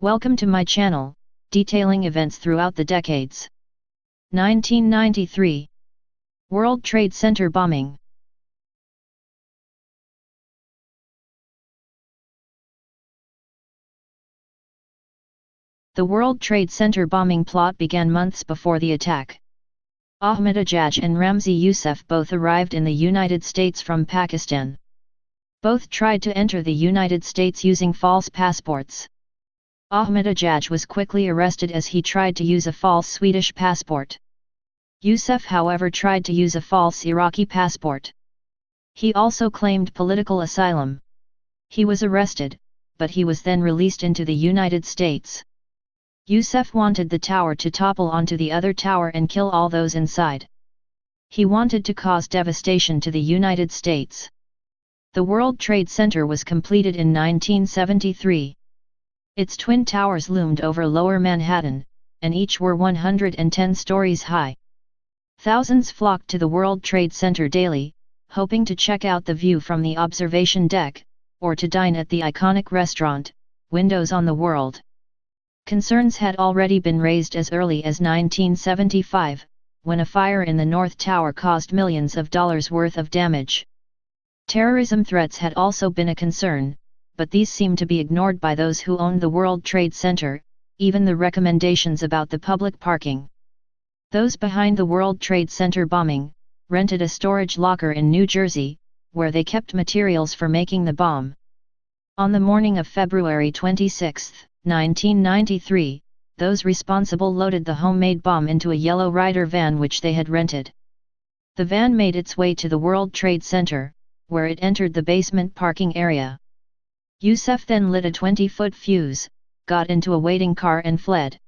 Welcome to my channel, detailing events throughout the decades. 1993. World Trade Center bombing. The World Trade Center bombing plot began months before the attack. Ahmadinejad and Ramzi Youssef both arrived in the United States from Pakistan. Both tried to enter the United States using false passports. Ahmadinejad was quickly arrested as he tried to use a false Swedish passport. Youssef, however, tried to use a false Iraqi passport. He also claimed political asylum. He was arrested, but he was then released into the United States. Youssef wanted the tower to topple onto the other tower and kill all those inside. He wanted to cause devastation to the United States. The World Trade Center was completed in 1973. Its twin towers loomed over Lower Manhattan, and each were 110 stories high. Thousands flocked to the World Trade Center daily, hoping to check out the view from the observation deck, or to dine at the iconic restaurant, Windows on the World. Concerns had already been raised as early as 1975, when a fire in the North Tower caused millions of dollars worth of damage. Terrorism threats had also been a concern, but these seemed to be ignored by those who owned the World Trade Center, even the recommendations about the public parking. Those behind the World Trade Center bombing rented a storage locker in New Jersey, where they kept materials for making the bomb. On the morning of February 26, 1993, those responsible loaded the homemade bomb into a yellow Ryder van which they had rented. The van made its way to the World Trade Center, where it entered the basement parking area. Youssef then lit a 20-foot fuse, got into a waiting car and fled.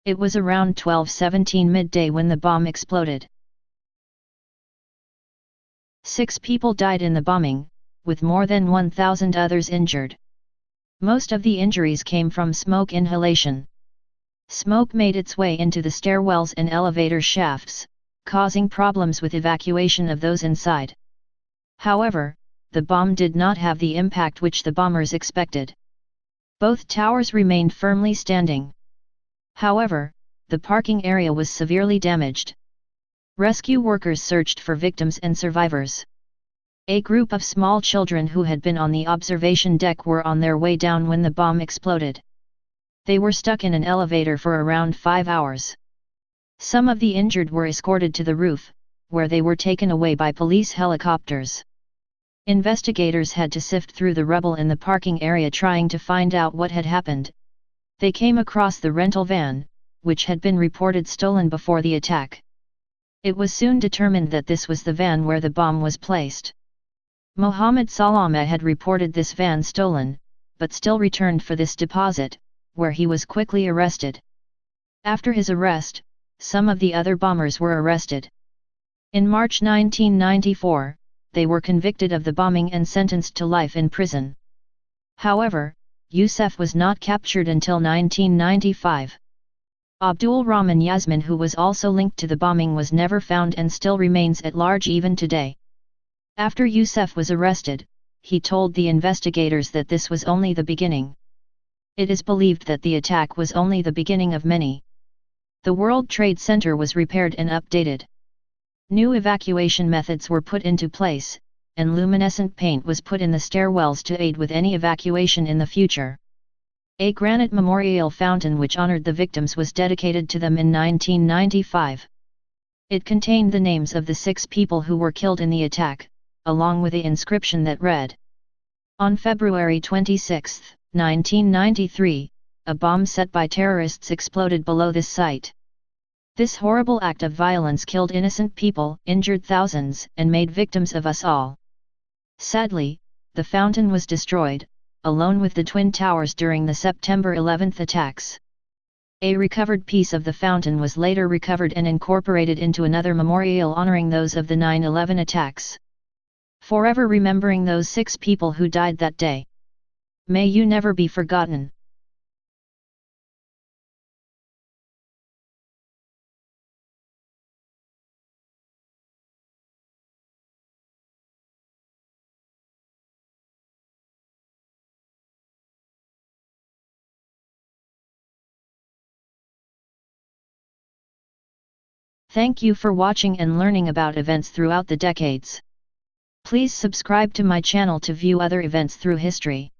It was around 12:17 midday when the bomb exploded. 6 people died in the bombing, with more than 1,000 others injured. Most of the injuries came from smoke inhalation. Smoke made its way into the stairwells and elevator shafts, causing problems with evacuation of those inside. However, the bomb did not have the impact which the bombers expected. Both towers remained firmly standing. However, the parking area was severely damaged. Rescue workers searched for victims and survivors. A group of small children who had been on the observation deck were on their way down when the bomb exploded. They were stuck in an elevator for around 5 hours. Some of the injured were escorted to the roof, where they were taken away by police helicopters. Investigators had to sift through the rubble in the parking area trying to find out what had happened. They came across the rental van, which had been reported stolen before the attack. It was soon determined that this was the van where the bomb was placed. Mohammed Salama had reported this van stolen, but still returned for this deposit, where he was quickly arrested. After his arrest, some of the other bombers were arrested. In March 1994, they were convicted of the bombing and sentenced to life in prison. However, Youssef was not captured until 1995. Abdul Rahman Yasmin, who was also linked to the bombing, was never found and still remains at large even today. After Youssef was arrested, he told the investigators that this was only the beginning. It is believed that the attack was only the beginning of many. The World Trade Center was repaired and updated. New evacuation methods were put into place, and luminescent paint was put in the stairwells to aid with any evacuation in the future. A granite memorial fountain which honored the victims was dedicated to them in 1995. It contained the names of the 6 people who were killed in the attack, along with the inscription that read, "On February 26, 1993, a bomb set by terrorists exploded below this site. This horrible act of violence killed innocent people, injured thousands, and made victims of us all." Sadly, the fountain was destroyed, along with the Twin Towers during the September 11 attacks. A recovered piece of the fountain was later recovered and incorporated into another memorial honoring those of the 9/11 attacks. Forever remembering those 6 people who died that day. May you never be forgotten. Thank you for watching and learning about events throughout the decades. Please subscribe to my channel to view other events through history.